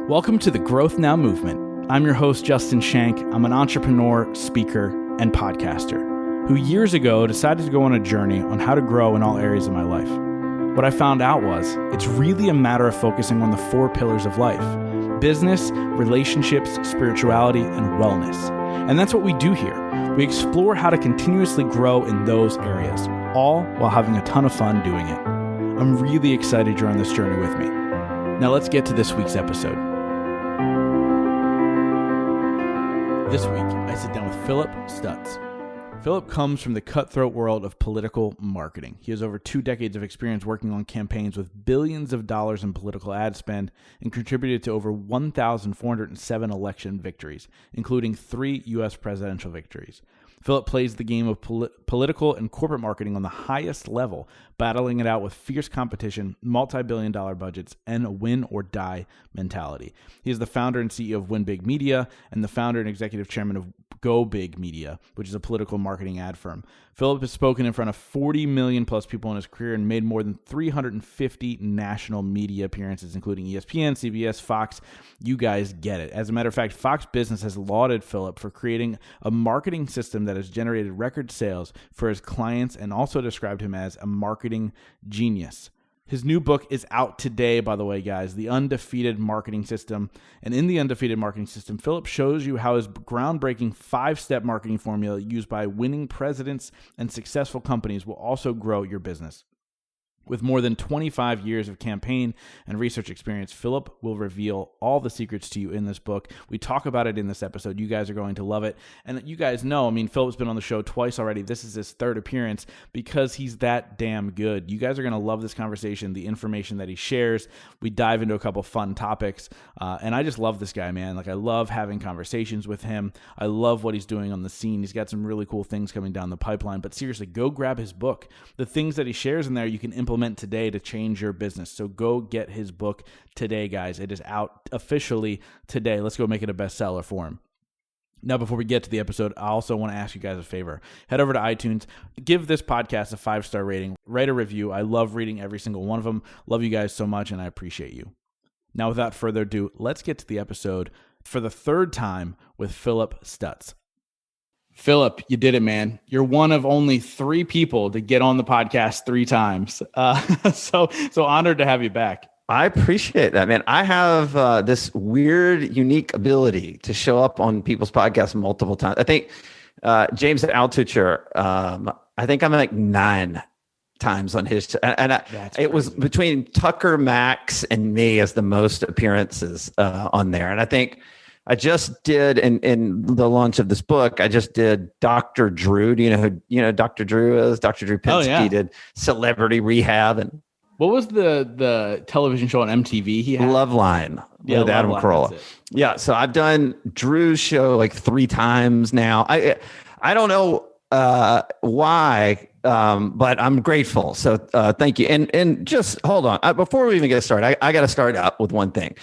Welcome to the Growth Now Movement. I'm your host, Justin Shank. I'm an entrepreneur, speaker, and podcaster who years ago decided to go on a journey on how to grow in all areas of my life. What I found out was it's really a matter of focusing on the 4 pillars of life: business, relationships, spirituality, and wellness. And that's what we do here. We explore how to continuously grow in those areas, all while having a ton of fun doing it. I'm really excited you're on this journey with me. Now let's get to this week's episode. This week, I sit down with Phillip Stutts. Phillip comes from the cutthroat world of political marketing. He has over 2 decades of experience working on campaigns with billions of dollars in political ad spend and contributed to over 1,407 election victories, including 3 U.S. presidential victories. Phillip plays the game of political and corporate marketing on the highest level, battling it out with fierce competition, multi-billion-dollar budgets, and a win-or-die mentality. He is the founder and CEO of Win Big Media and the founder and executive chairman of Go Big Media, which is a political marketing ad firm. Phillip has spoken in front of 40 million plus people in his career and made more than 350 national media appearances, including ESPN, CBS, Fox. You guys get it. As a matter of fact, Fox Business has lauded Phillip for creating a marketing system that has generated record sales for his clients and also described him as a marketing genius. His new book is out today, by the way, guys, The Undefeated Marketing System. And in The Undefeated Marketing System, Phillip shows you how his groundbreaking 5-step marketing formula used by winning presidents and successful companies will also grow your business. With more than 25 years of campaign and research experience, Phillip will reveal all the secrets to you in this book. We talk about it in this episode. You guys are going to love it. And you guys know, Phillip's been on the show twice already. This is his 3rd appearance because he's that damn good. You guys are going to love this conversation, the information that he shares. We dive into a couple fun topics. And I just love this guy, man. I love having conversations with him. I love what he's doing on the scene. He's got some really cool things coming down the pipeline. But seriously, go grab his book. The things that he shares in there, you can implement today to change your business. So go get his book today, guys. It is out officially today. Let's go make it a bestseller for him. Now, before we get to the episode, I also want to ask you guys a favor. Head over to iTunes, give this podcast a 5-star rating, write a review. I love reading every single one of them. Love you guys so much, and I appreciate you. Now, without further ado, let's get to the episode for the 3rd time with Phillip Stutts. Phillip, you did it, man. You're one of only 3 people to get on the podcast 3 times. So honored to have you back. I appreciate that, man. I have this weird, unique ability to show up on people's podcasts multiple times. I think James Altucher, I think I'm like 9 times on his, and it was between Tucker, Max, and me as the most appearances on there. And I think I just did in the launch of this book. I just did Dr. Drew. Do you know who Dr. Drew is? Dr. Drew Pinsky did Celebrity Rehab, and what was the television show on MTV? He had Loveline with Adam Carolla. Yeah, so I've done Drew's show like 3 times now. I don't know why, but I'm grateful. So thank you. And just hold on before we even get started. I got to start out with one thing.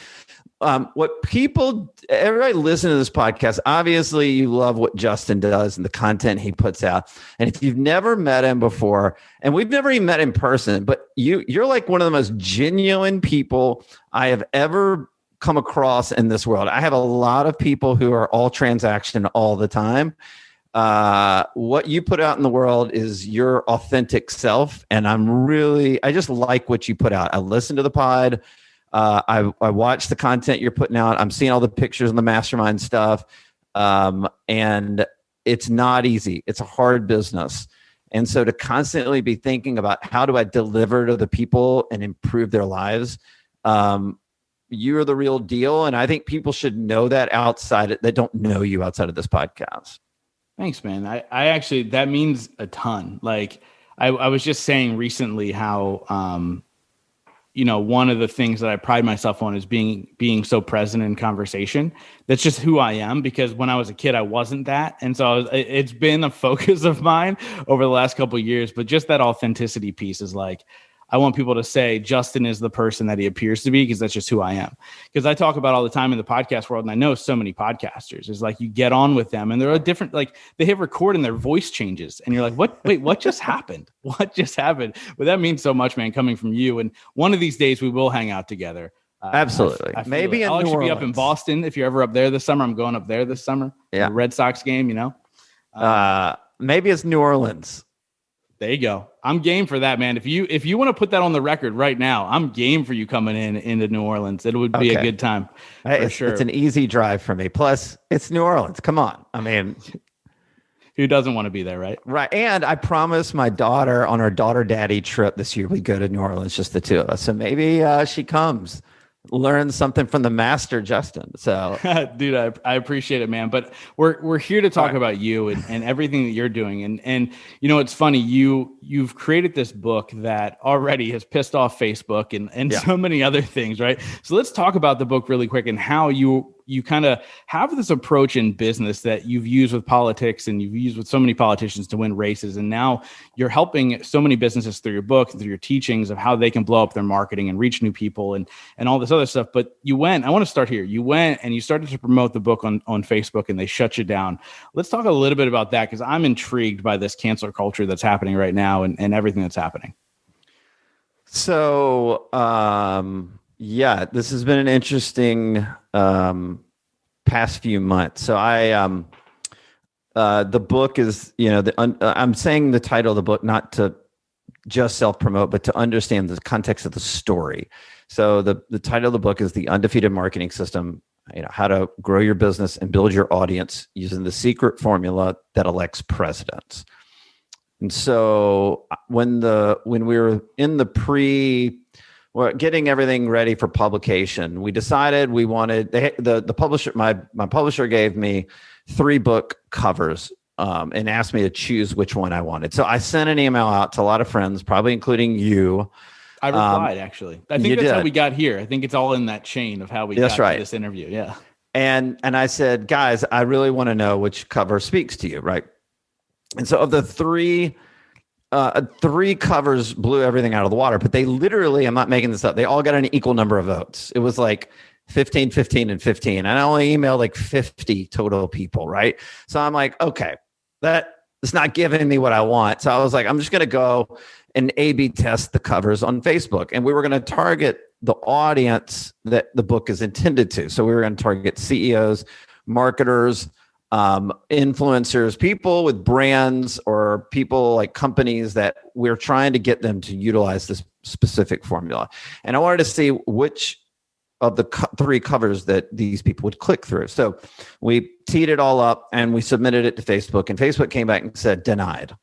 Everybody listen to this podcast. Obviously, you love what Justin does and the content he puts out. And if you've never met him before, and we've never even met in person, but you're like one of the most genuine people I have ever come across in this world. I have a lot of people who are all transaction all the time. What you put out in the world is your authentic self. And I just like what you put out. I listen to the pod. I watch the content you're putting out. I'm seeing all the pictures and the mastermind stuff. And it's not easy. It's a hard business. And so to constantly be thinking about how do I deliver to the people and improve their lives, you're the real deal. And I think people should know that that don't know you outside of this podcast. Thanks, man. I actually, that means a ton. I was just saying recently how, one of the things that I pride myself on is being so present in conversation. That's just who I am, because when I was a kid, I wasn't that. And so it's been a focus of mine over the last couple of years, but just that authenticity piece is I want people to say Justin is the person that he appears to be, because that's just who I am. Because I talk about all the time in the podcast world, and I know so many podcasters. It's you get on with them, and they're a different, they hit record and their voice changes, and you're like, what? Wait, what just happened? What just happened? But that means so much, man, coming from you. And one of these days we will hang out together. Absolutely. Maybe I'll in New actually be up in Orleans. Boston. If you're ever up there this summer, I'm going up there this summer. Yeah. The Red Sox game, Maybe it's New Orleans. There you go. I'm game for that, man. If you want to put that on the record right now, I'm game for you coming into New Orleans. It would be a good time for sure. It's an easy drive for me. Plus, it's New Orleans. Come on. I mean, who doesn't want to be there, right? Right. And I promised my daughter on our daughter daddy trip this year, we'd go to New Orleans, just the two of us. So maybe she comes, learn something from the master, Justin. So, dude, I appreciate it, man. But we're here to talk about you and everything that you're doing. And it's funny, you've created this book that already has pissed off Facebook and so many other things, right? So let's talk about the book really quick and how you kind of have this approach in business that you've used with politics and you've used with so many politicians to win races. And now you're helping so many businesses through your book, through your teachings of how they can blow up their marketing and reach new people and all this other stuff. But I want to start here. You went and you started to promote the book on Facebook and they shut you down. Let's talk a little bit about that, because I'm intrigued by this cancel culture that's happening right now and everything that's happening. So, this has been an interesting past few months. So the book is, I'm saying the title of the book not to just self-promote, but to understand the context of the story. So the title of the book is The Undefeated Marketing System, how to grow your business and build your audience using the secret formula that elects presidents. And so when we were in the getting everything ready for publication, we decided we wanted the publisher. My publisher gave me 3 book covers and asked me to choose which one I wanted. So I sent an email out to a lot of friends, probably including you. I replied, actually. I think that's how we got here. I think it's all in that chain of how we got to this interview. Yeah. And I said, guys, I really want to know which cover speaks to you, right? And so of the 3 covers blew everything out of the water, but they literally, I'm not making this up, they all got an equal number of votes. It was like 15, 15, and 15. And I only emailed like 50 total people, right? So I'm like, okay, that's not giving me what I want. So I was like, I'm just going to go and A/B test the covers on Facebook. And we were going to target the audience that the book is intended to. So we were going to target CEOs, marketers, influencers, people with brands, or people like companies that we're trying to get them to utilize this specific formula. And I wanted to see which of the 3 covers that these people would click through. So we teed it all up and we submitted it to Facebook, and Facebook came back and said denied.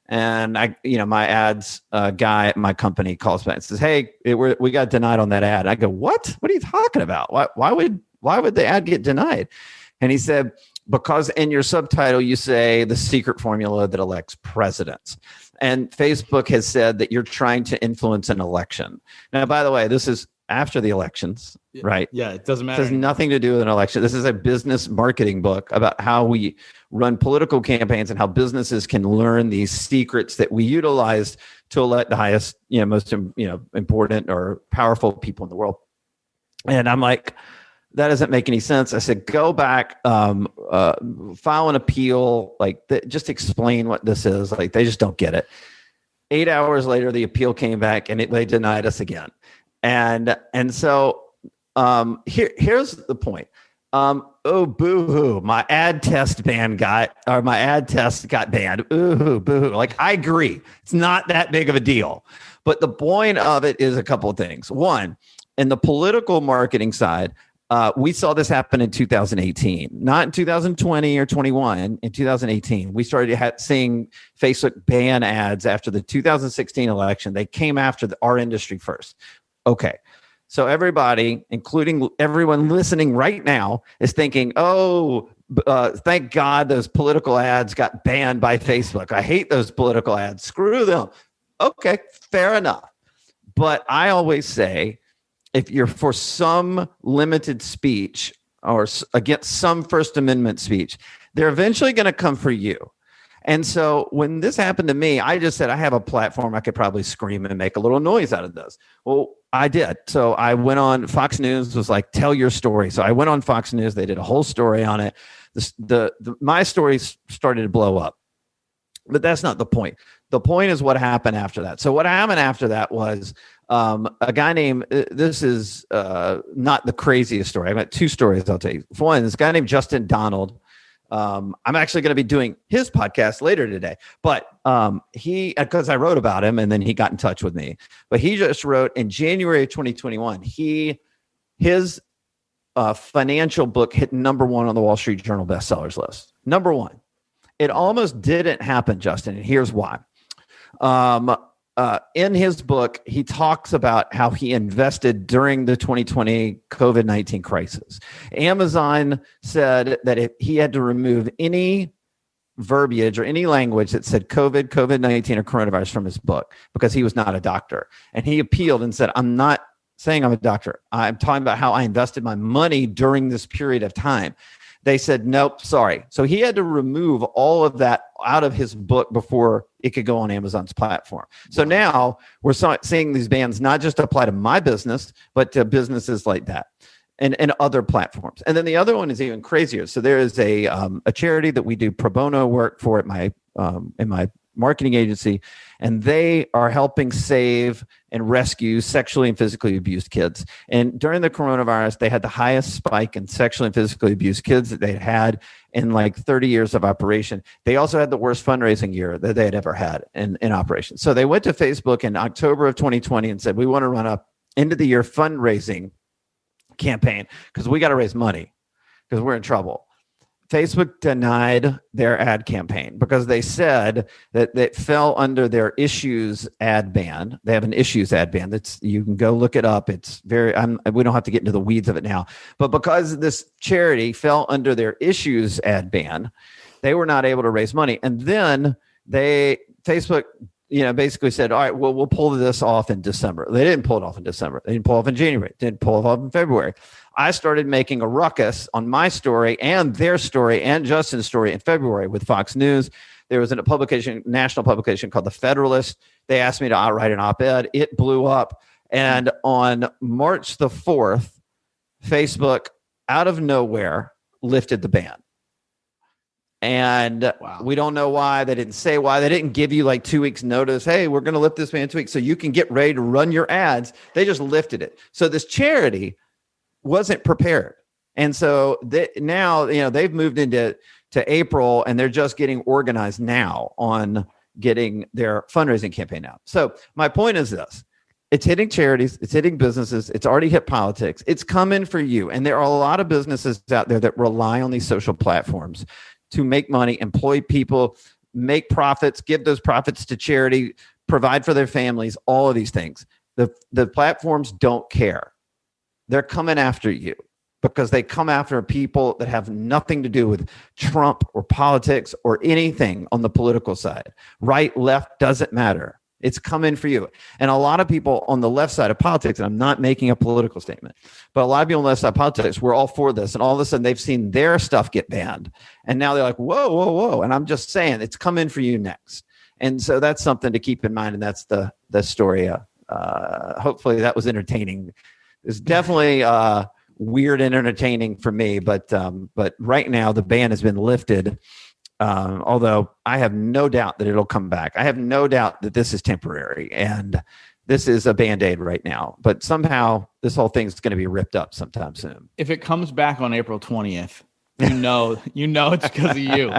And my ads guy at my company calls back and says, "Hey, we got denied on that ad." I go, "What? What are you talking about? Why would the ad get denied?" And he said, "Because in your subtitle, you say the secret formula that elects presidents. And Facebook has said that you're trying to influence an election." Now, by the way, this is after the elections, right? Yeah, it doesn't matter. It has nothing to do with an election. This is a business marketing book about how we run political campaigns and how businesses can learn these secrets that we utilize to elect the highest, most, important or powerful people in the world. And I'm like, that doesn't make any sense. I said, go back, file an appeal, just explain what this is. Like, they just don't get it. 8 hours later, the appeal came back and they denied us again. And so here's the point. Oh, boo-hoo. My ad test got banned. Ooh, boo-hoo. Like, I agree. It's not that big of a deal. But the point of it is a couple of things. One, in the political marketing side, we saw this happen in 2018, not in 2020 or 21. In 2018, we started seeing Facebook ban ads after the 2016 election. They came after our industry first. Okay. So everybody, including everyone listening right now, is thinking, thank God those political ads got banned by Facebook. I hate those political ads. Screw them. Okay, fair enough. But I always say, if you're for some limited speech or against some First Amendment speech, they're eventually going to come for you. And so when this happened to me, I just said, I have a platform. I could probably scream and make a little noise out of this. Well, I did. So I went on Fox News, was like, tell your story. So I went on Fox News. They did a whole story on it. My story started to blow up. But that's not the point. The point is what happened after that. So what happened after that was A guy named, this is not the craziest story. I've got two stories I'll tell you. For one, this guy named Justin Donald. I'm actually going to be doing his podcast later today, but because I wrote about him and then he got in touch with me. But he just wrote in January of 2021, his financial book hit number one on the Wall Street Journal bestsellers list. Number one. It almost didn't happen, Justin, and here's why. In his book, he talks about how he invested during the 2020 COVID-19 crisis. Amazon said that if he had to remove any verbiage or any language that said COVID-19, or coronavirus from his book because he was not a doctor. And he appealed and said, I'm not saying I'm a doctor. I'm talking about how I invested my money during this period of time. They said, nope, sorry. So he had to remove all of that out of his book before it could go on Amazon's platform. So now we're seeing these bans not just apply to my business, but to businesses like that and other platforms. And then the other one is even crazier. So there is a charity that we do pro bono work for at in my marketing agency, and they are helping save and rescue sexually and physically abused kids. And during the coronavirus, they had the highest spike in sexually and physically abused kids that they'd had in like 30 years of operation. They also had the worst fundraising year that they had ever had in operation. So they went to Facebook in October of 2020 and said, we want to run a end of the year fundraising campaign because we got to raise money because we're in trouble. Facebook denied their ad campaign because they said that it fell under their issues ad ban. They have an issues ad ban. You can go look it up. It's we don't have to get into the weeds of it now. But because this charity fell under their issues ad ban, they were not able to raise money. And then Facebook, basically said, all right, well, we'll pull this off in December. They didn't pull it off in December. They didn't pull it off in January. They didn't pull it off in February. I started making a ruckus on my story and their story and Justin's story in February with Fox News. There was a national publication called The Federalist. They asked me to write an op-ed. It blew up. And on March the 4th, Facebook, out of nowhere, lifted the ban. And we don't know why. They didn't say why. They didn't give you like 2 weeks notice. Hey, we're going to lift this ban in 2 weeks so you can get ready to run your ads. They just lifted it. So this charity wasn't prepared. And so now, they've moved into April and they're just getting organized now on getting their fundraising campaign out. So my point is this. It's hitting charities. It's hitting businesses. It's already hit politics. It's coming for you. And there are a lot of businesses out there that rely on these social platforms to make money, employ people, make profits, give those profits to charity, provide for their families, all of these things. The platforms don't care. They're coming after you because they come after people that have nothing to do with Trump or politics or anything on the political side. Right, left, doesn't matter. It's coming for you. And a lot of people on the left side of politics, and I'm not making a political statement, but a lot of people on the left side of politics, we're all for this. And all of a sudden they've seen their stuff get banned. And now they're like, whoa, whoa, whoa. And I'm just saying it's coming for you next. And so that's something to keep in mind. And that's the story. Hopefully that was entertaining. It's definitely weird and entertaining for me. But right now the ban has been lifted. Although I have no doubt that it'll come back. I have no doubt that this is temporary and this is a Band-Aid right now. But somehow this whole thing is going to be ripped up sometime soon. If it comes back on April 20th, you know it's because of you.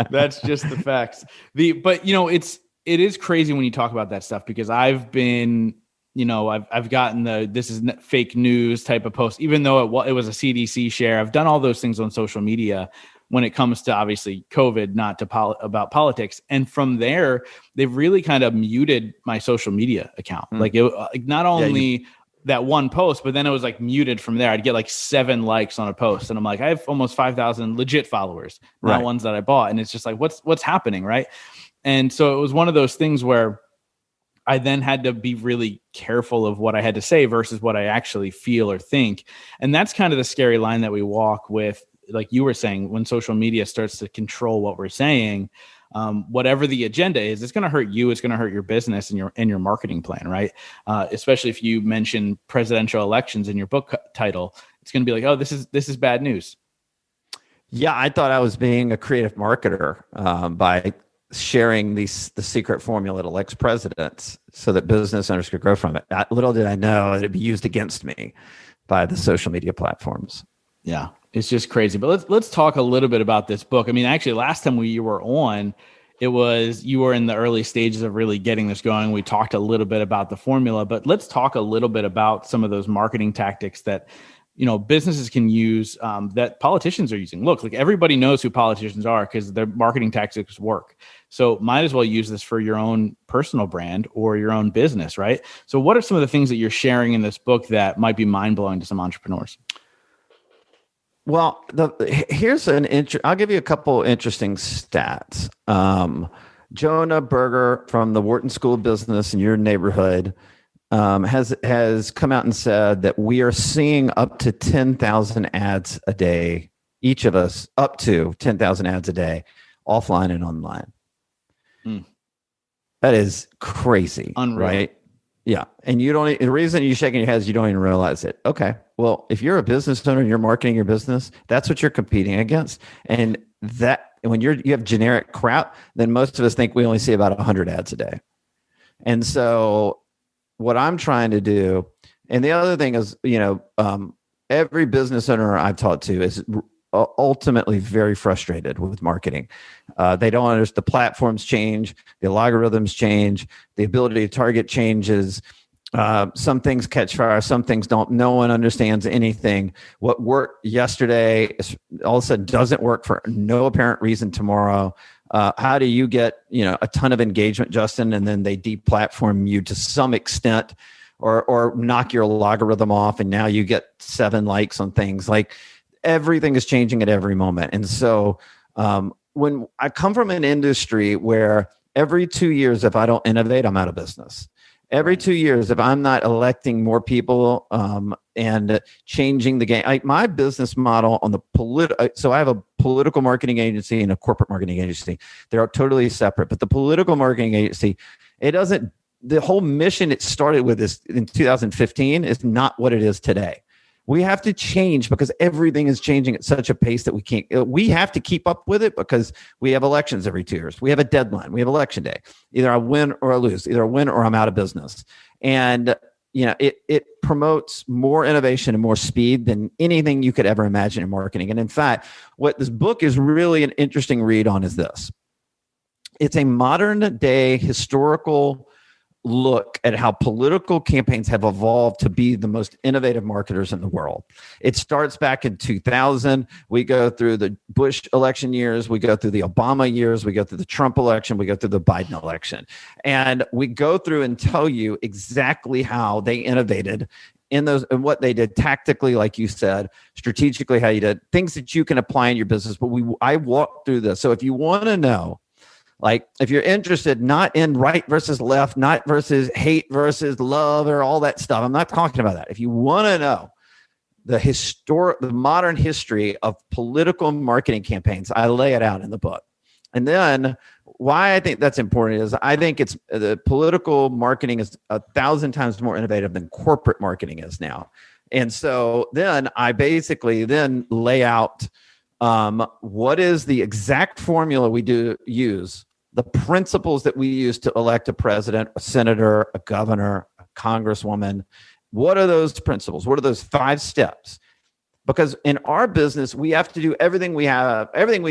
That's just the facts. But it is crazy when you talk about that stuff because I've been, I've gotten this is fake news type of post, even though it was a CDC share. I've done all those things on social media when it comes to obviously COVID, not to about politics. And from there, they've really kind of muted my social media account. Like not only that one post, but then it was like muted from there. I'd get like 7 likes on a post. And I'm like, I have almost 5,000 legit followers, not ones that I bought. And it's just like, what's happening, right? And so it was one of those things where I then had to be really careful of what I had to say versus what I actually feel or think. And that's kind of the scary line that we walk with, like you were saying, when social media starts to control what we're saying, whatever the agenda is, it's going to hurt you. It's going to hurt your business and your marketing plan, right? Especially if you mention presidential elections in your book title, it's going to be like, oh, this is bad news. Yeah, I thought I was being a creative marketer by sharing the secret formula to elect presidents so that business owners could grow from it. Little did I know it'd be used against me by the social media platforms. Yeah, it's just crazy. But let's talk a little bit about this book. I mean, actually, last time you were on, you were in the early stages of really getting this going. We talked a little bit about the formula, but let's talk a little bit about some of those marketing tactics that businesses can use, that politicians are using. Look, like everybody knows who politicians are because their marketing tactics work. So might as well use this for your own personal brand or your own business, right? So what are some of the things that you're sharing in this book that might be mind-blowing to some entrepreneurs? Well, here's I'll give you a couple interesting stats. Jonah Berger from the Wharton School of Business in your neighborhood has come out and said that we are seeing up to 10,000 ads a day, each of us up to 10,000 ads a day, offline and online. That is crazy. Unreal. Right? Yeah. And the reason you're shaking your head is you don't even realize it. Okay. Well, if you're a business owner and you're marketing your business, that's what you're competing against. And that when you have generic crap, then most of us think we only see about 100 ads a day. And so what I'm trying to do, and the other thing is, every business owner I've talked to is ultimately very frustrated with marketing. They don't understand the platforms change, the algorithms change, the ability to target changes. Some things catch fire, some things don't. No one understands anything. What worked yesterday all of a sudden doesn't work for no apparent reason tomorrow. How do you get a ton of engagement, Justin, and then they deplatform you to some extent, or knock your logarithm off, and now you get 7 likes on things? Like everything is changing at every moment. And so when I come from an industry where every 2 years, if I don't innovate, I'm out of business. Every 2 years, if I'm not electing more people and changing the game, my business model on the so I have a political marketing agency and a corporate marketing agency. They're totally separate. But the political marketing agency, the whole mission it started with is in 2015 is not what it is today. We have to change because everything is changing at such a pace that we have to keep up with it because we have elections every 2 years. We have a deadline. We have election day. Either I win or I lose, either I win or I'm out of business. And, it promotes more innovation and more speed than anything you could ever imagine in marketing. And in fact, what this book is really an interesting read on is this. It's a modern day historical look at how political campaigns have evolved to be the most innovative marketers in the world. It starts back in 2000. We go through the Bush election years. We go through the Obama years. We go through the Trump election. We go through the Biden election. And we go through and tell you exactly how they innovated in those and what they did tactically, like you said, strategically, how you did things that you can apply in your business. But I walk through this. So if you want to know, like, if you're interested not in right versus left, not versus hate versus love or all that stuff, I'm not talking about that. If you want to know the modern history of political marketing campaigns, I lay it out in the book. And then why I think that's important is I think it's the political marketing is 1,000 times more innovative than corporate marketing is now. And so then I basically lay out what is the exact formula we use, the principles that we use to elect a president, a senator, a governor, a congresswoman. What are those principles? What are those 5 steps? Because in our business, we have to do everything we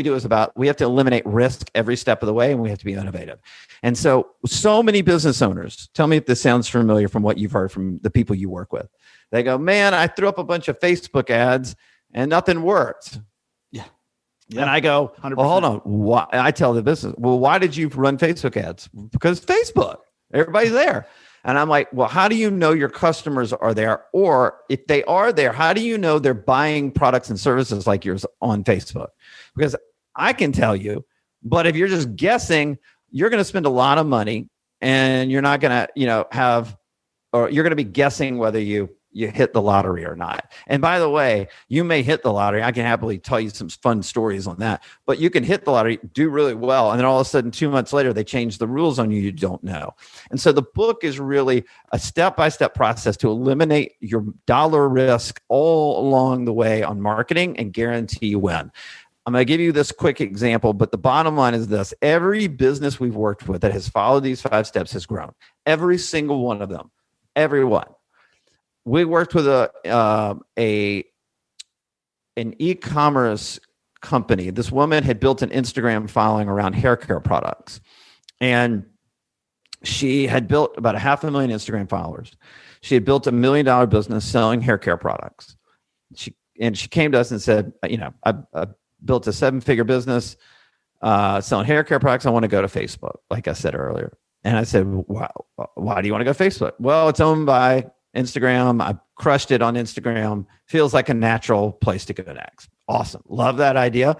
do is about, we have to eliminate risk every step of the way, and we have to be innovative. And so many business owners, tell me if this sounds familiar from what you've heard from the people you work with. They go, man, I threw up a bunch of Facebook ads and nothing worked. Yeah. And I go, 100%. Well, hold on. Why? I tell the business, well, why did you run Facebook ads? Because Facebook, everybody's there. And I'm like, well, how do you know your customers are there? Or if they are there, how do you know they're buying products and services like yours on Facebook? Because I can tell you, but if you're just guessing, you're going to spend a lot of money and you're not going to, or you're going to be guessing whether you hit the lottery or not. And by the way, you may hit the lottery. I can happily tell you some fun stories on that, but you can hit the lottery, do really well. And then all of a sudden, 2 months later, they change the rules on you. You don't know. And so the book is really a step-by-step process to eliminate your dollar risk all along the way on marketing and guarantee you win. I'm going to give you this quick example, but the bottom line is this. Every business we've worked with that has followed these 5 steps has grown. Every single one of them. Every one. We worked with an e-commerce company. This woman had built an Instagram following around hair care products. And she had built about 500,000 Instagram followers. She had built $1 million business selling hair care products. She came to us and said, I built a 7-figure business selling hair care products. I want to go to Facebook, like I said earlier. And I said, wow, why do you want to go to Facebook? Well, it's owned by Instagram. I crushed it on Instagram. Feels like a natural place to go next. Awesome. Love that idea.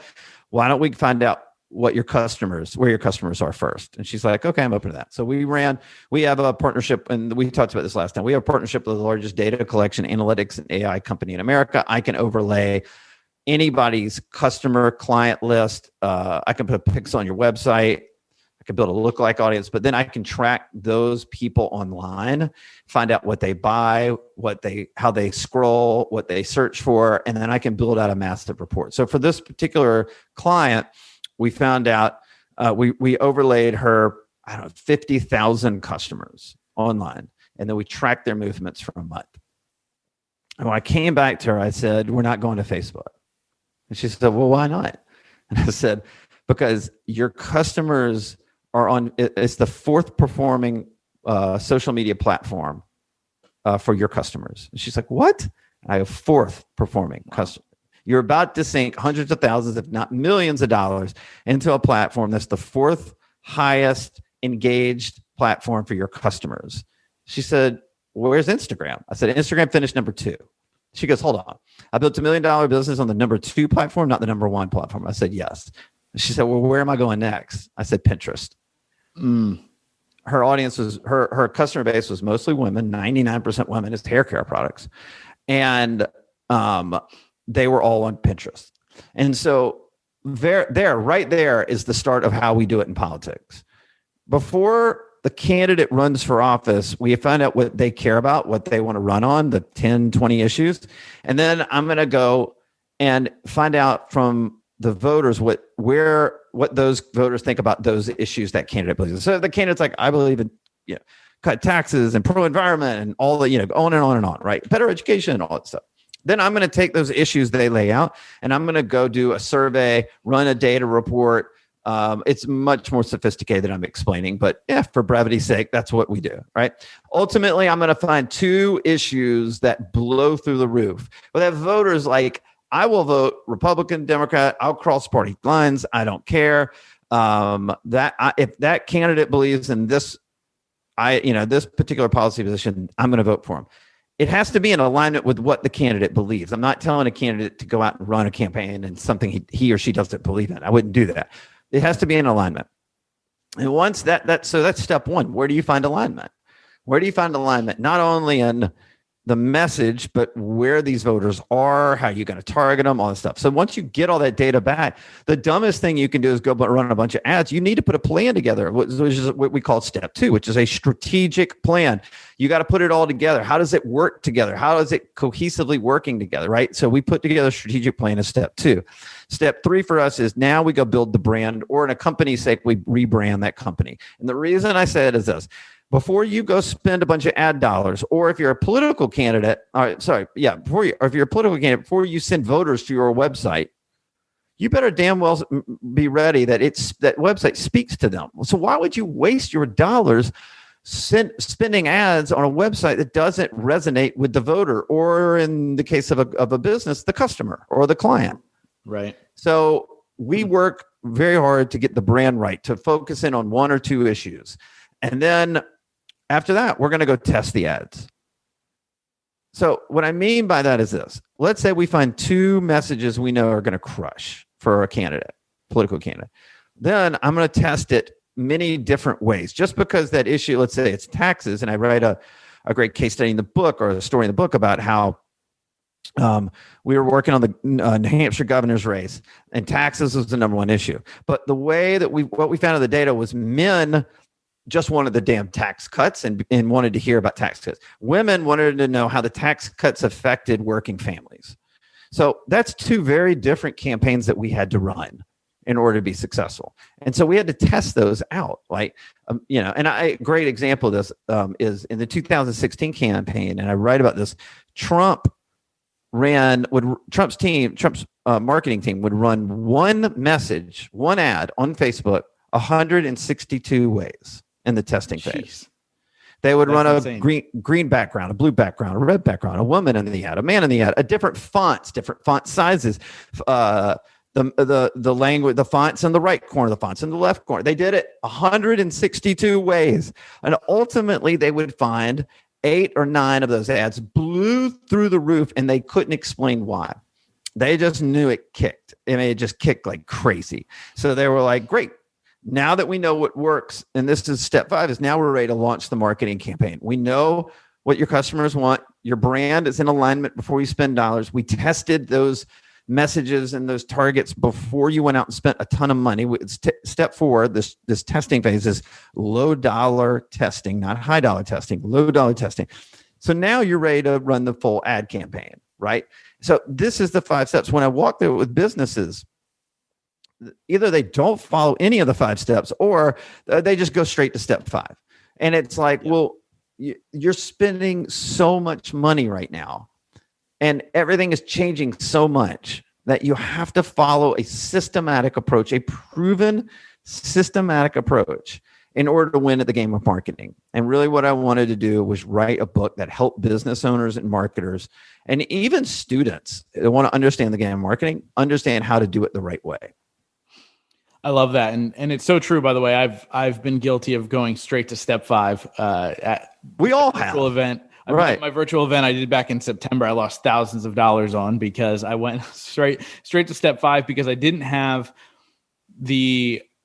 Why don't we find out where your customers are first? And she's like, okay, I'm open to that. So we have a partnership, and we talked about this last time. We have a partnership with the largest data collection, analytics, and AI company in America. I can overlay anybody's customer client list. I can put pics on your website. I can build a lookalike audience, but then I can track those people online, find out what they buy, how they scroll, what they search for, and then I can build out a massive report. So for this particular client, we found out we overlaid her, 50,000 customers online, and then we tracked their movements for a month. And when I came back to her, I said, we're not going to Facebook. And she said, well, why not? And I said, because your customers are it's the 4th performing social media platform for your customers. And she's like, what? I have 4th performing customer. You're about to sink hundreds of thousands, if not millions of dollars into a platform that's the 4th highest engaged platform for your customers. She said, where's Instagram? I said, Instagram finished number 2. She goes, hold on. I built $1 million business on the number 2 platform, not the number 1 platform. I said, yes. She said, well, where am I going next? I said, Pinterest. Her audience was, her customer base was mostly women, 99% women. It's hair care products. And they were all on Pinterest. And so right there is the start of how we do it in politics. Before the candidate runs for office, we find out what they care about, what they want to run on, the 10, 20 issues. And then I'm going to go and find out from the voters what those voters think about those issues that candidate believes. So the candidate's like, I believe in cut taxes and pro-environment and all the, on and on and on, right? Better education and all that stuff. Then I'm going to take those issues they lay out and I'm going to go do a survey, run a data report. It's much more sophisticated than I'm explaining, but for brevity's sake, that's what we do, right? Ultimately, I'm going to find 2 issues that blow through the roof. But that voters like, I will vote Republican, Democrat. I'll cross party lines. I don't care. If that candidate believes in this, this particular policy position, I'm going to vote for him. It has to be in alignment with what the candidate believes. I'm not telling a candidate to go out and run a campaign and something he or she doesn't believe in. I wouldn't do that. It has to be in alignment. And once so that's step 1. Where do you find alignment? Where do you find alignment? Not only in the message, but where these voters are, how you're going to target them, all this stuff. So once you get all that data back, the dumbest thing you can do is go run a bunch of ads. You need to put a plan together, which is what we call step 2, which is a strategic plan. You got to put it all together. How does it work together? How is it cohesively working together, right? So we put together a strategic plan as step 2. Step 3 for us is now we go build the brand, or in a company's sake, we rebrand that company. And the reason I say it is this. Before you go spend a bunch of ad dollars, or if you're a political candidate, before you send voters to your website, you better damn well be ready that that website speaks to them. So why would you waste your dollars spending ads on a website that doesn't resonate with the voter, or in the case of a business, the customer or the client? Right. So we work very hard to get the brand right, to focus in on 1 or 2 issues. And then after that, we're going to go test the ads. So what I mean by that is this. Let's say we find 2 messages we know are going to crush for a candidate, political candidate. Then I'm going to test it many different ways. Just because that issue, let's say it's taxes, and I write a great case study in the book, or a story in the book about how we were working on the New Hampshire governor's race, and taxes was the number 1 issue. But the way that what we found in the data was men just wanted the damn tax cuts and wanted to hear about tax cuts. Women wanted to know how the tax cuts affected working families. So that's two very different campaigns that we had to run in order to be successful. And so we had to test those out. And a great example of this is in the 2016 campaign. And I write about this. Trump's marketing team would run one message, one ad on Facebook 162 ways in the testing phase. They would run a green background, a blue background, a red background, a woman in the ad, a man in the ad, a different fonts, different font sizes, the language, the fonts in the right corner, the fonts in the left corner. They did it 162 ways. And ultimately they would find 8 or 9 of those ads blew through the roof, and they couldn't explain why. They just knew it kicked. It just kicked like crazy. So they were like, great. Now that we know what works, and this is step 5, is now we're ready to launch the marketing campaign. We know what your customers want. Your brand is in alignment before you spend dollars. We tested those messages and those targets before you went out and spent a ton of money. Step 4, this testing phase is low dollar testing, not high dollar testing, low dollar testing. So now you're ready to run the full ad campaign, right? So this is the 5 steps. When I walk through it with businesses, either they don't follow any of the 5 steps, or they just go straight to step 5. And it's like, well, you're spending so much money right now, and everything is changing so much that you have to follow a systematic approach, a proven systematic approach in order to win at the game of marketing. And really what I wanted to do was write a book that helped business owners and marketers, and even students that want to understand the game of marketing, understand how to do it the right way. I love that. And it's so true, by the way. I've been guilty of going straight to step 5 at we all a have virtual event. Right. My virtual event I did back in September, I lost thousands of dollars on because I went straight to step 5 because I didn't have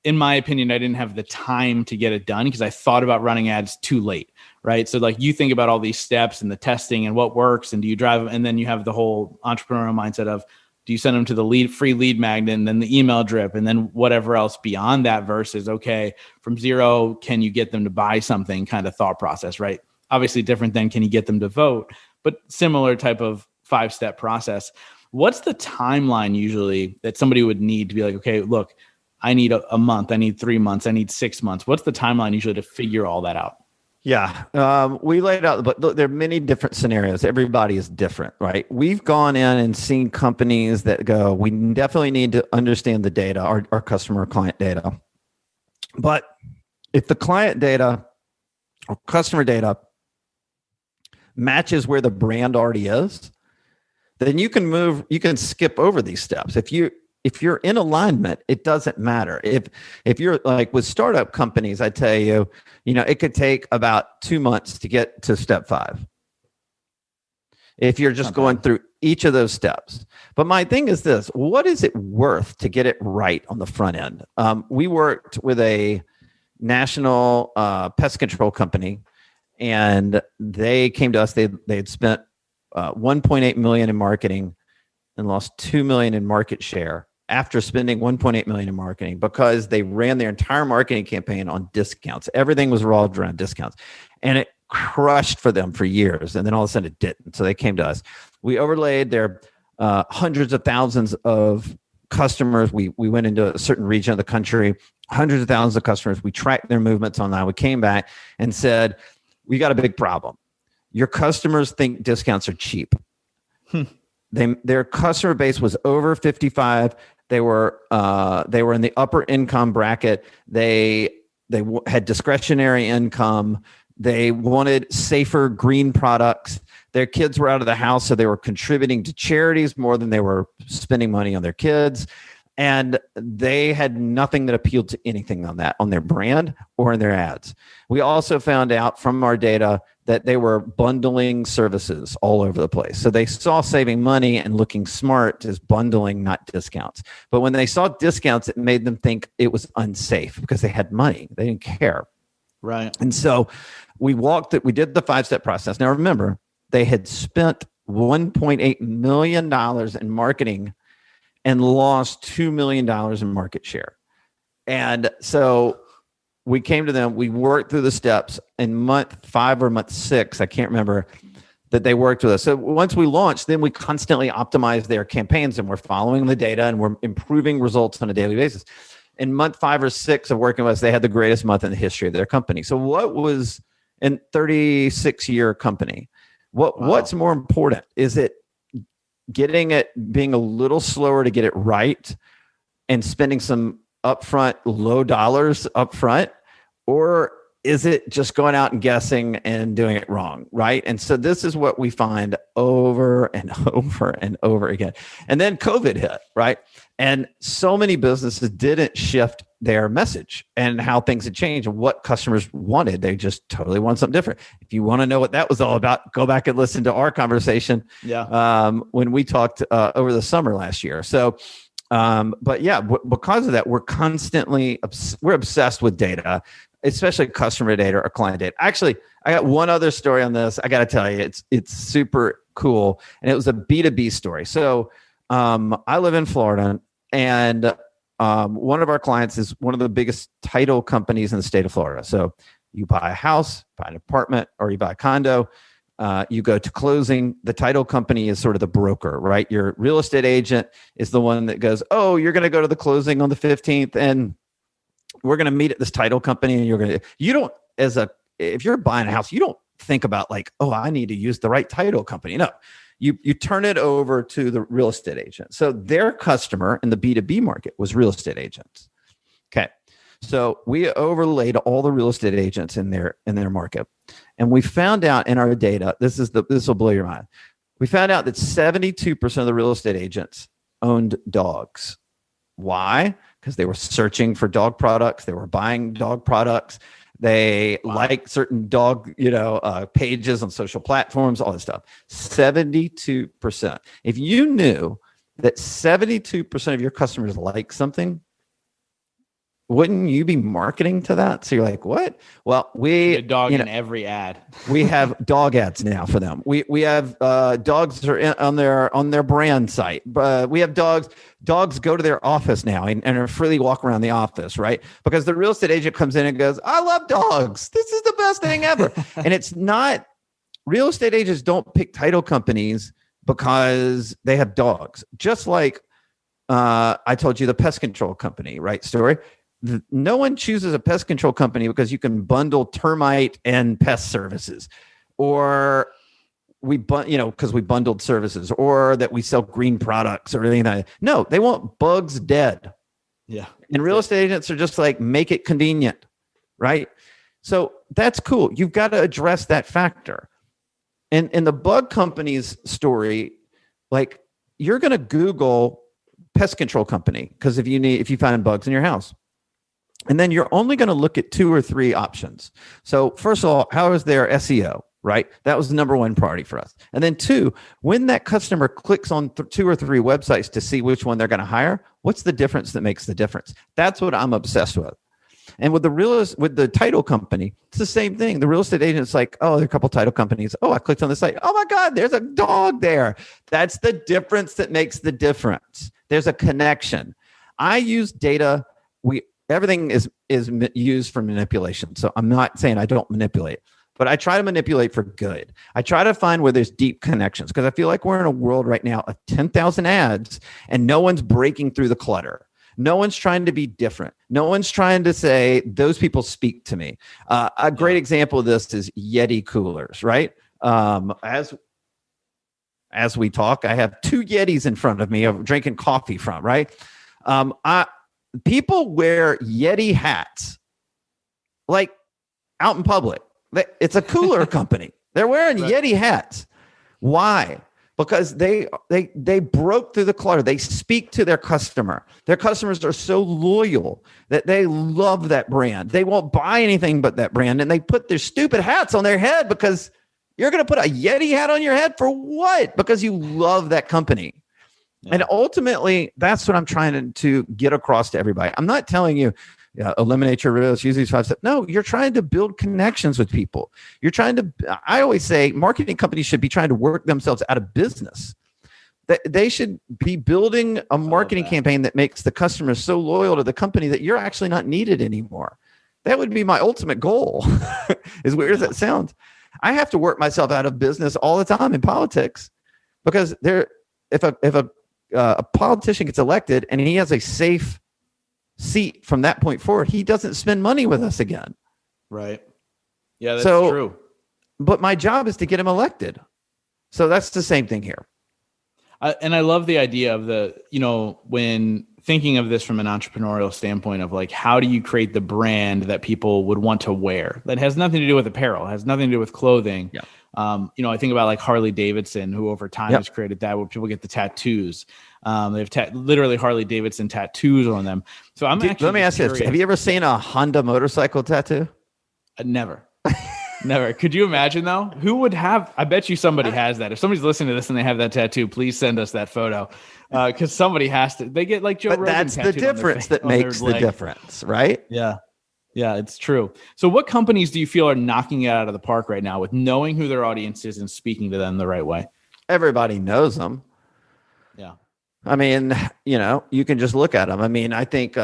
in my opinion, I didn't have the time to get it done because I thought about running ads too late, right? So like you think about all these steps and the testing and what works, and do you drive them? And then you have the whole entrepreneurial mindset of, do you send them to the free lead magnet and then the email drip and then whatever else beyond that versus, okay, from 0, can you get them to buy something kind of thought process, right? Obviously different than can you get them to vote, but similar type of 5-step process. What's the timeline usually that somebody would need to be like, okay, look, I need a month, I need 3 months, I need 6 months. What's the timeline usually to figure all that out? Yeah, we laid out, but look, there are many different scenarios. Everybody is different, right? We've gone in and seen companies that go, we definitely need to understand the data, our customer client data. But if the client data or customer data matches where the brand already is, then you can skip over these steps. If you're in alignment, it doesn't matter. If you're like with startup companies, I tell you, it could take about 2 months to get to step 5. If you're just going through each of those steps. But my thing is this, what is it worth to get it right on the front end? We worked with a national pest control company, and they came to us. They had spent 1.8 million in marketing and lost 2 million in market share after spending 1.8 million in marketing because they ran their entire marketing campaign on discounts. Everything was revolved around discounts, and it crushed for them for years. And then all of a sudden it didn't. So they came to us. We overlaid their hundreds of thousands of customers. We went into a certain region of the country, hundreds of thousands of customers. We tracked their movements online. We came back and said, we got a big problem. Your customers think discounts are cheap. Their customer base was over 55. They were in the upper income bracket. They had discretionary income. They wanted safer green products. Their kids were out of the house, so they were contributing to charities more than they were spending money on their kids. And they had nothing that appealed to anything on their brand or in their ads. We also found out from our data that they were bundling services all over the place. So they saw saving money and looking smart as bundling, not discounts. But when they saw discounts, it made them think it was unsafe because they had money. They didn't care. Right. And so we did the 5-step process. Now remember, they had spent $1.8 million in marketing and lost $2 million in market share. And so we came to them, we worked through the steps. In month 5 or month 6, I can't remember, that they worked with us. So once we launched, then we constantly optimize their campaigns, and we're following the data and we're improving results on a daily basis. In month 5 or 6 of working with us, they had the greatest month in the history of their company. So what was in 36-year company? What's more important? Is it being a little slower to get it right and spending some upfront low dollars upfront, or is it just going out and guessing and doing it wrong, right? And so this is what we find over and over and over again. And then COVID hit, right? And so many businesses didn't shift their message and how things had changed and what customers wanted. They just totally want something different. If you want to know what that was all about, go back and listen to our conversation when we talked over the summer last year. So, but yeah, because of that, we're obsessed with data, especially customer data or client data. Actually, I got one other story on this. I got to tell you, it's super cool. And it was a B2B story. So I live in Florida, and one of our clients is one of the biggest title companies in the state of Florida. So you buy a house, buy an apartment, or you buy a condo, you go to closing. The title company is sort of the broker, right? Your real estate agent is the one that goes, oh, you're going to go to the closing on the 15th, and we're going to meet at this title company, and if you're buying a house, you don't think about like, oh, I need to use the right title company. No, you turn it over to the real estate agent. So their customer in the B2B market was real estate agents. Okay. So we overlaid all the real estate agents in their market. And we found out in our data, this will blow your mind. We found out that 72% of the real estate agents owned dogs. Why? Because they were searching for dog products. They were buying dog products. They like certain dog, pages on social platforms, all this stuff. 72%. If you knew that 72% of your customers like something, wouldn't you be marketing to that? So you're like, what? Well, a dog in every ad. We have dog ads now for them. We have dogs that are on their brand site. We have dogs. Dogs go to their office now and freely walk around the office, right? Because the real estate agent comes in and goes, I love dogs. This is the best thing ever. And it's not. Real estate agents don't pick title companies because they have dogs. Just like I told you, the pest control company, right? Story. No one chooses a pest control company because you can bundle termite and pest services, or because we bundled services, or that we sell green products or anything like that. No, they want bugs dead. Yeah. And real estate agents are just like, make it convenient, right? So that's cool. You've got to address that factor. And in the bug company's story, like, you're going to Google pest control company because if you find bugs in your house. And then you're only going to look at 2 or 3 options. So first of all, how is their SEO, right? That was the number one priority for us. And then 2, when that customer clicks on 2 or 3 websites to see which one they're going to hire, what's the difference that makes the difference? That's what I'm obsessed with. And with the title company, it's the same thing. The real estate agent's like, oh, there are a couple title companies. Oh, I clicked on the site. Oh my God, there's a dog there. That's the difference that makes the difference. There's a connection. I use data. Everything is used for manipulation. So I'm not saying I don't manipulate, but I try to manipulate for good. I try to find where there's deep connections, because I feel like we're in a world right now of 10,000 ads and no one's breaking through the clutter. No one's trying to be different. No one's trying to say, those people speak to me. A great example of this is Yeti coolers, right? As we talk, I have 2 Yetis in front of me I'm drinking coffee from, right? People wear Yeti hats, like, out in public. It's a cooler company. They're wearing Yeti hats. Why? Because they broke through the clutter. They speak to their customer. Their customers are so loyal that they love that brand. They won't buy anything but that brand, and they put their stupid hats on their head because you're going to put a Yeti hat on your head for what? Because you love that company. Yeah. And ultimately, that's what I'm trying to get across to everybody. I'm not telling you, eliminate your risks, use these 5 steps. No, you're trying to build connections with people. I always say marketing companies should be trying to work themselves out of business. They should be building a marketing campaign that makes the customers so loyal to the company that you're actually not needed anymore. That would be my ultimate goal. As weird as that sounds. I have to work myself out of business all the time in politics because if a politician gets elected and he has a safe seat from that point forward, he doesn't spend money with us again. Right. Yeah, that's true. But my job is to get him elected. So that's the same thing here. And I love the idea of when thinking of this from an entrepreneurial standpoint of like, how do you create the brand that people would want to wear? That has nothing to do with apparel, has nothing to do with clothing. Yeah. I think about like Harley Davidson, who over time has created that where people get the tattoos. They have literally Harley Davidson tattoos on them. So let me ask you this. Have you ever seen a Honda motorcycle tattoo? Never. Never. Could you imagine though? Who would have? I bet you somebody has that. If somebody's listening to this and they have that tattoo, please send us that photo, because somebody has to. They get like Joe Rogan. But that's the difference that makes the difference, right? Yeah, it's true. So, what companies do you feel are knocking it out of the park right now with knowing who their audience is and speaking to them the right way? Everybody knows them. Yeah. I mean, you can just look at them. I mean, I think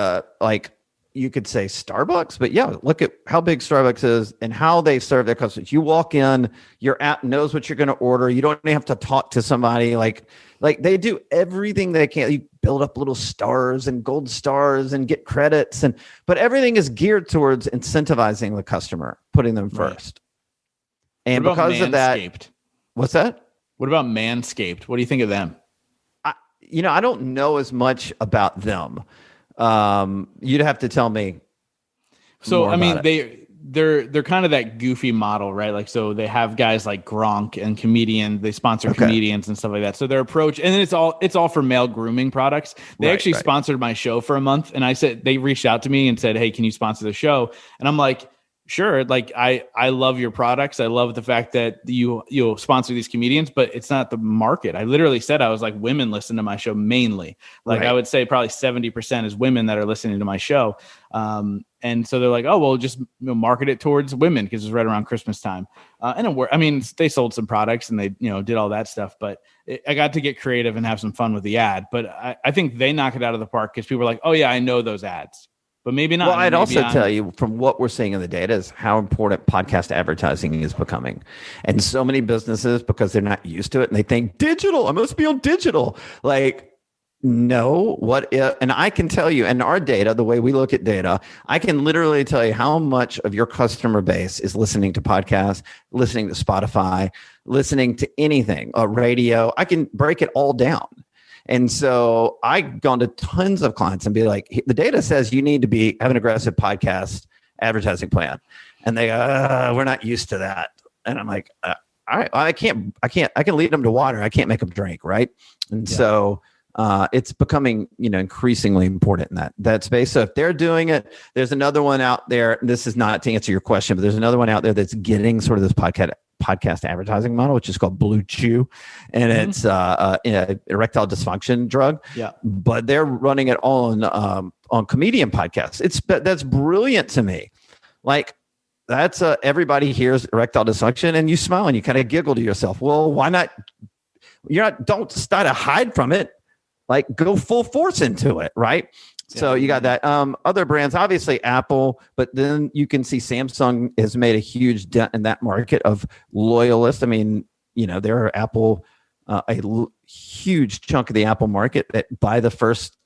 you could say Starbucks, but yeah, look at how big Starbucks is and how they serve their customers. You walk in, your app knows what you're going to order. You don't even have to talk to somebody. Like they do everything they can. You build up little stars and gold stars and get credits, but everything is geared towards incentivizing the customer, putting them first. Right. And because of that, what's that? What about Manscaped? What do you think of them? I don't know as much about them. You'd have to tell me. So, I mean, they're kind of that goofy model, right? Like, so they have guys like Gronk and they sponsor comedians and stuff like that. So their approach, and then it's all for male grooming products. They actually sponsored my show for a month, and they reached out to me and said, "Hey, can you sponsor the show?" And I'm like, sure. Like I love your products. I love the fact that you'll sponsor these comedians, but it's not the market. I literally said, I was like, women listen to my show mainly. Like I would say probably 70% is women that are listening to my show. And so they're like, oh, well, just market it towards women because it's right around Christmas time. They sold some products and they, did all that stuff, but I got to get creative and have some fun with the ad. But I think they knock it out of the park because people are like, oh yeah, I know those ads. But maybe not. Well, I'd also tell you from what we're seeing in the data is how important podcast advertising is becoming. And so many businesses, because they're not used to it and they think digital, I must be on digital. Like, no, and I can tell you in our data, the way we look at data, I can literally tell you how much of your customer base is listening to podcasts, listening to Spotify, listening to anything, radio. I can break it all down. And so I've gone to tons of clients and be like, the data says you need to have an aggressive podcast advertising plan. And they go, we're not used to that. And I'm like, all right, I can lead them to water. I can't make them drink. Right. And so it's becoming, increasingly important in that space. So if they're doing it, there's another one out there. This is not to answer your question, but there's another one out there that's getting sort of this podcast advertising model, which is called Blue Chew, and it's erectile dysfunction drug. Yeah, but they're running it all on comedian podcasts. That's brilliant to me. Like that's everybody hears erectile dysfunction, and you smile and you kind of giggle to yourself. Well, why not? Don't try to hide from it. Like go full force into it, right? Yeah. So you got that. Other brands, obviously Apple, but then you can see Samsung has made a huge dent in that market of loyalists. I mean, there are Apple, huge chunk of the Apple market that buy the first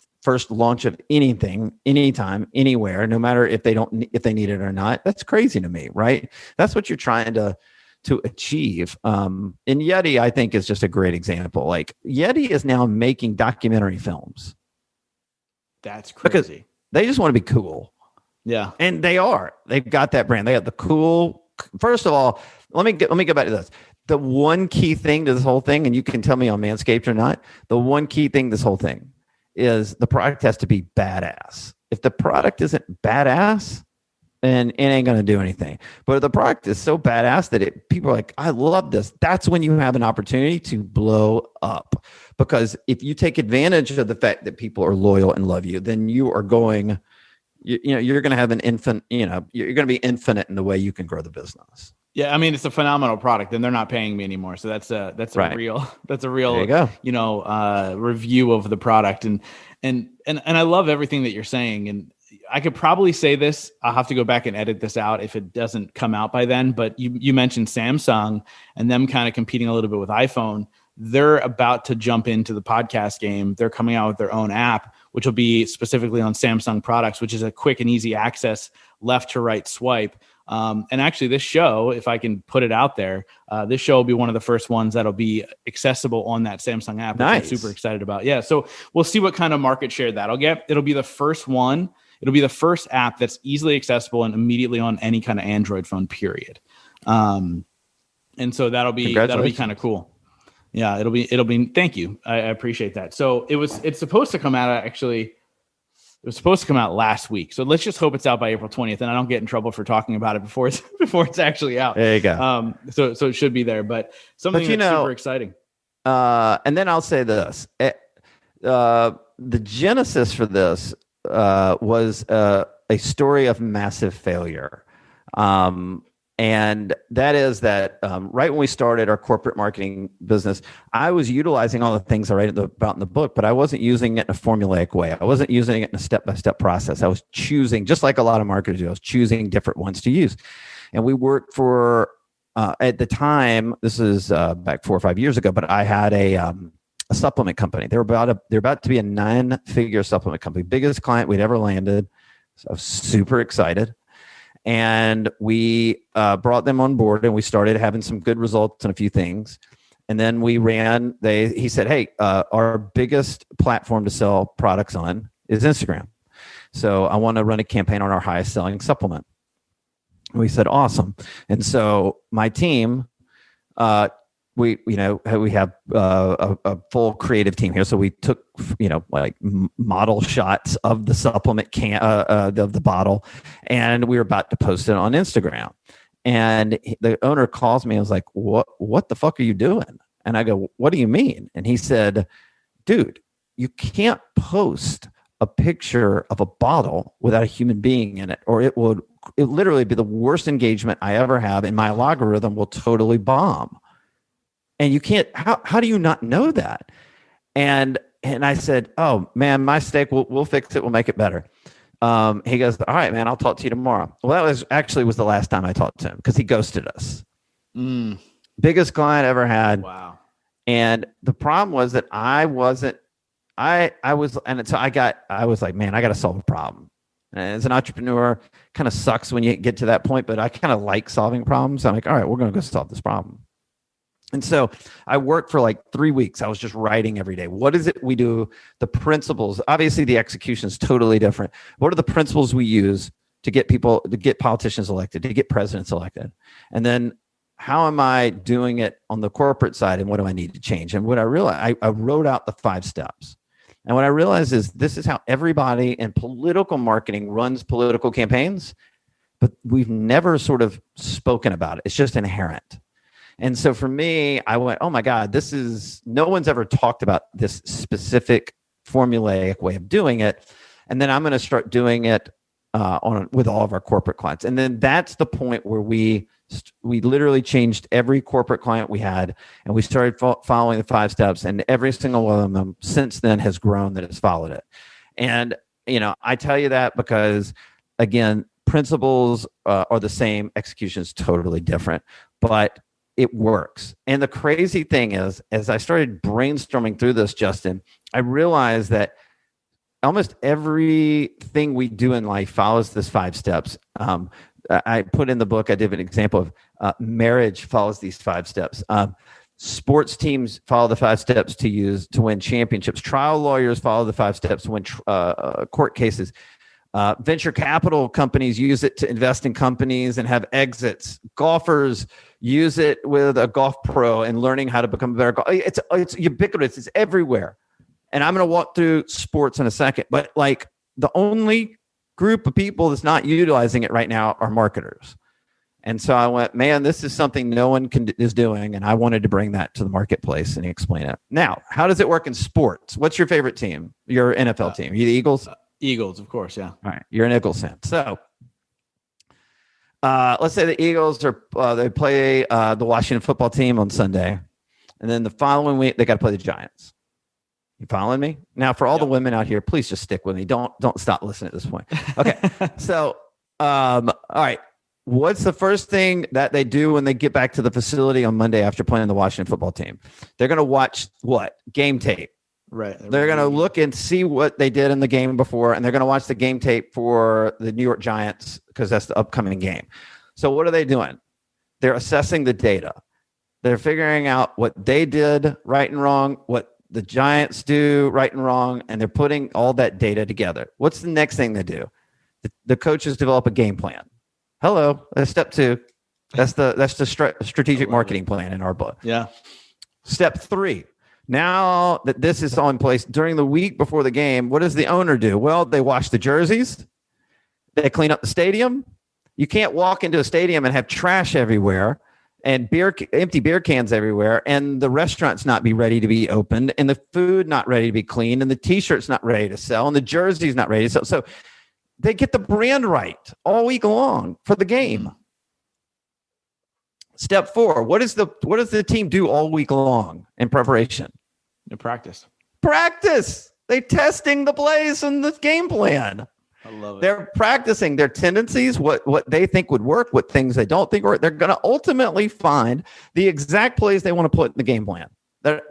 launch of anything, anytime, anywhere, no matter if they need it or not. That's crazy to me, right? That's what you're trying to achieve. And Yeti, I think, is just a great example. Like Yeti is now making documentary films. That's crazy. Because they just want to be cool. Yeah. And they are. They've got that brand. They have the cool. First of all, let me go back to this. The one key thing to this whole thing, and you can tell me on Manscaped or not, the one key thing to this whole thing is the product has to be badass. If the product isn't badass, then it ain't going to do anything. But if the product is so badass that people are like, I love this, that's when you have an opportunity to blow up. Because if you take advantage of the fact that people are loyal and love you, then you are going, you're going to have an infinite, you're going to be infinite in the way you can grow the business. Yeah, I mean, it's a phenomenal product, and they're not paying me anymore, so that's a real review of the product, and I love everything that you're saying, and I could probably say this. I'll have to go back and edit this out if it doesn't come out by then. But you mentioned Samsung and them kind of competing a little bit with iPhone. They're about to jump into the podcast game. They're coming out with their own app, which will be specifically on Samsung products, which is a quick and easy access left to right swipe. And actually this show, if I can put it out there, this show will be one of the first ones that'll be accessible on that Samsung app. Nice. Which I'm super excited about. Yeah. So we'll see what kind of market share that'll get. It'll be the first one. It'll be the first app that's easily accessible and immediately on any kind of Android phone, period. And so that'll be kind of cool. Yeah, it'll be, thank you. I appreciate that. So it's supposed to come out it was supposed to come out last week. So let's just hope it's out by April 20th and I don't get in trouble for talking about it before it's actually out. There you go. So it should be there, but something that's super exciting. And then I'll say this, the genesis for this was a story of massive failure. And that is that right when we started our corporate marketing business, I was utilizing all the things I write about in the book, but I wasn't using it in a formulaic way. I wasn't using it in a step-by-step process. I was choosing, just like a lot of marketers do, I was choosing different ones to use. And we worked for, at the time, this is back 4 or 5 years ago, but I had a supplement company. They're about to be a 9-figure supplement company, biggest client we'd ever landed. So I was super excited. And we brought them on board and we started having some good results on a few things. And then he said, hey, our biggest platform to sell products on is Instagram. So I want to run a campaign on our highest selling supplement. We said, awesome. And so my team, we have a full creative team here. So we took, like model shots of the supplement of the bottle, and we were about to post it on Instagram. And the owner calls me and was like, what the fuck are you doing? And I go, what do you mean? And he said, dude, you can't post a picture of a bottle without a human being in it, or it literally be the worst engagement I ever have, and my algorithm will totally bomb. And you can't, how do you not know that? And I said, oh man, my mistake, we'll fix it. We'll make it better. He goes, all right, man, I'll talk to you tomorrow. Well, that was the last time I talked to him because he ghosted us. Biggest client I ever had. Wow. And the problem was that I was like, man, I got to solve a problem. And as an entrepreneur, kind of sucks when you get to that point, but I kind of like solving problems. I'm like, all right, we're going to go solve this problem. And so I worked for like 3 weeks. I was just writing every day. What is it we do? The principles, obviously the execution is totally different. What are the principles we use to get politicians elected, to get presidents elected? And then how am I doing it on the corporate side? And what do I need to change? And what I realized, I wrote out the 5 steps. And what I realized is this is how everybody in political marketing runs political campaigns, but we've never sort of spoken about it. It's just inherent. And so for me, I went, oh my God, no one's ever talked about this specific formulaic way of doing it. And then I'm going to start doing it with all of our corporate clients. And then that's the point where we literally changed every corporate client we had, and we started following the 5 steps, and every single one of them since then has grown that has followed it. And, I tell you that because, again, principles are the same, execution is totally different, but it works. And the crazy thing is, as I started brainstorming through this, Justin, I realized that almost everything we do in life follows this 5 steps. I put in the book, I did an example of marriage follows these 5 steps. Sports teams follow the 5 steps to win championships. Trial lawyers follow the 5 steps to win court cases. Venture capital companies use it to invest in companies and have exits. Golfers use it with a golf pro and learning how to become a better golfer. It's ubiquitous. It's everywhere. And I'm going to walk through sports in a second. But like the only group of people that's not utilizing it right now are marketers. And so I went, man, this is something no one is doing. And I wanted to bring that to the marketplace and explain it. Now, how does it work in sports? What's your favorite team? Your NFL team? Are you the Eagles? Eagles, of course, yeah. All right, you're an Eagles fan. So let's say the Eagles they play the Washington football team on Sunday, and then the following week they got to play the Giants. You following me? Now, for all the women out here, please just stick with me. Don't stop listening at this point. Okay. So, all right. What's the first thing that they do when they get back to the facility on Monday after playing the Washington football team? They're going to watch what? Game tape. Right. They're going to look and see what they did in the game before, and they're going to watch the game tape for the New York Giants because that's the upcoming game. So what are they doing? They're assessing the data. They're figuring out what they did right and wrong, what the Giants do right and wrong, and they're putting all that data together. What's the next thing they do? The coaches develop a game plan. Hello, that's step 2. That's the strategic marketing plan in our book. Yeah. Step 3. Now that this is all in place, during the week before the game, what does the owner do? Well, they wash the jerseys. They clean up the stadium. You can't walk into a stadium and have trash everywhere and empty beer cans everywhere, and the restaurant's not be ready to be opened, and the food not ready to be cleaned, and the T-shirt's not ready to sell, and the jersey's not ready to sell. So they get the brand right all week long for the game. Step 4, what does the team do all week long in preparation? The practice. They're testing the plays and the game plan. I love it. They're practicing their tendencies, what they think would work, what things they don't think work. They're going to ultimately find the exact plays they want to put in the game plan.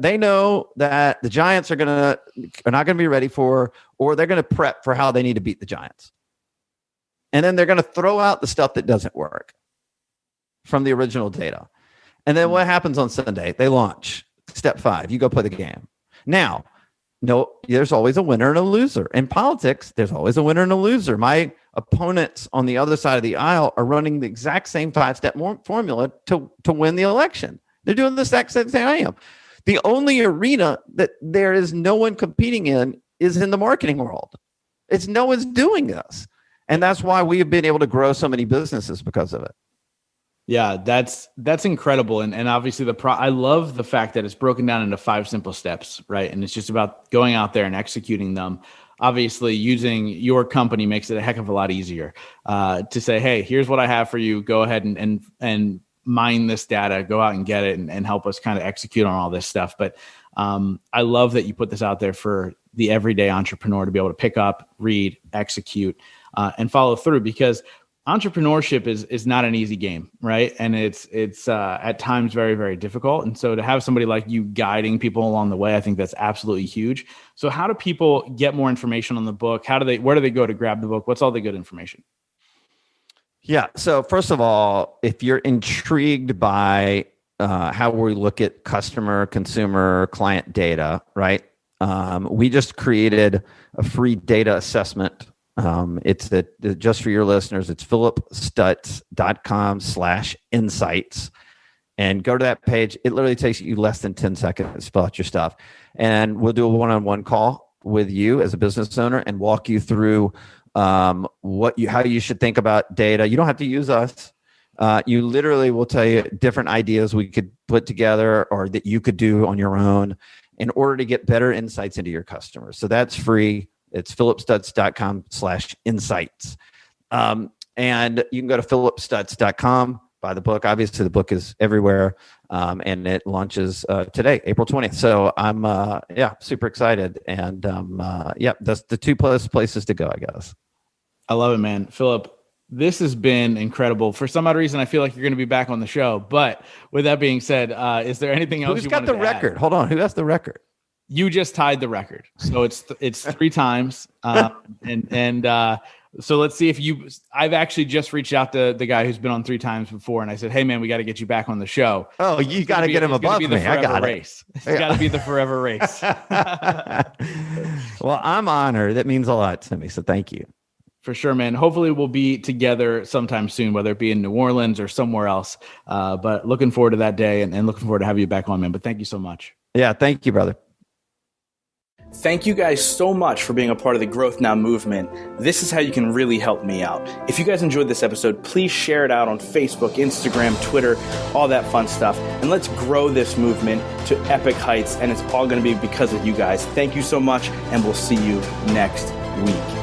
They know that the Giants are not going to be ready for, or they're going to prep for how they need to beat the Giants. And then they're going to throw out the stuff that doesn't work from the original data. And then what happens on Sunday? They launch. Step 5, you go play the game. Now, no, there's always a winner and a loser. In politics, there's always a winner and a loser. My opponents on the other side of the aisle are running the exact same 5-step formula to win the election. They're doing the exact same thing I am. The only arena that there is no one competing in is in the marketing world. It's no one's doing this. And that's why we have been able to grow so many businesses because of it. Yeah, that's incredible. And obviously I love the fact that it's broken down into 5 simple steps, right? And it's just about going out there and executing them. Obviously, using your company makes it a heck of a lot easier to say, hey, here's what I have for you. Go ahead and mine this data, go out and get it and help us kind of execute on all this stuff. But I love that you put this out there for the everyday entrepreneur to be able to pick up, read, execute, and follow through, because entrepreneurship is not an easy game, right? And it's at times very, very difficult. And so to have somebody like you guiding people along the way, I think that's absolutely huge. So how do people get more information on the book? Where do they go to grab the book? What's all the good information? Yeah. So first of all, if you're intrigued by how we look at customer, consumer, client data, right? We just created a free data assessment. It's just for your listeners, it's phillipstutts.com/insights, and go to that page. It literally takes you less than 10 seconds to spell out your stuff. And we'll do a one-on-one call with you as a business owner and walk you through how you should think about data. You don't have to use us. You literally will tell you different ideas we could put together or that you could do on your own in order to get better insights into your customers. So that's free. It's phillipstutts.com/insights. And you can go to phillipstutts.com, buy the book. Obviously, the book is everywhere. And it launches today, April 20th. So I'm super excited. And that's the 2 places to go, I guess. I love it, man. Phillip, this has been incredible. For some odd reason, I feel like you're going to be back on the show. But with that being said, is there anything else Who's got the record? Hold on. Who has the record? You just tied the record. So it's 3 times. So let's see if I've actually just reached out to the guy who's been on 3 times before. And I said, hey man, we got to get you back on the show. Oh, you got to get him above me. I got it. It's got to be the forever race. Well, I'm honored. That means a lot to me. So thank you. For sure, man. Hopefully we'll be together sometime soon, whether it be in New Orleans or somewhere else. But looking forward to that day and looking forward to having you back on, man. But thank you so much. Yeah. Thank you, brother. Thank you guys so much for being a part of the Growth Now movement. This is how you can really help me out. If you guys enjoyed this episode, please share it out on Facebook, Instagram, Twitter, all that fun stuff. And let's grow this movement to epic heights. And it's all going to be because of you guys. Thank you so much. And we'll see you next week.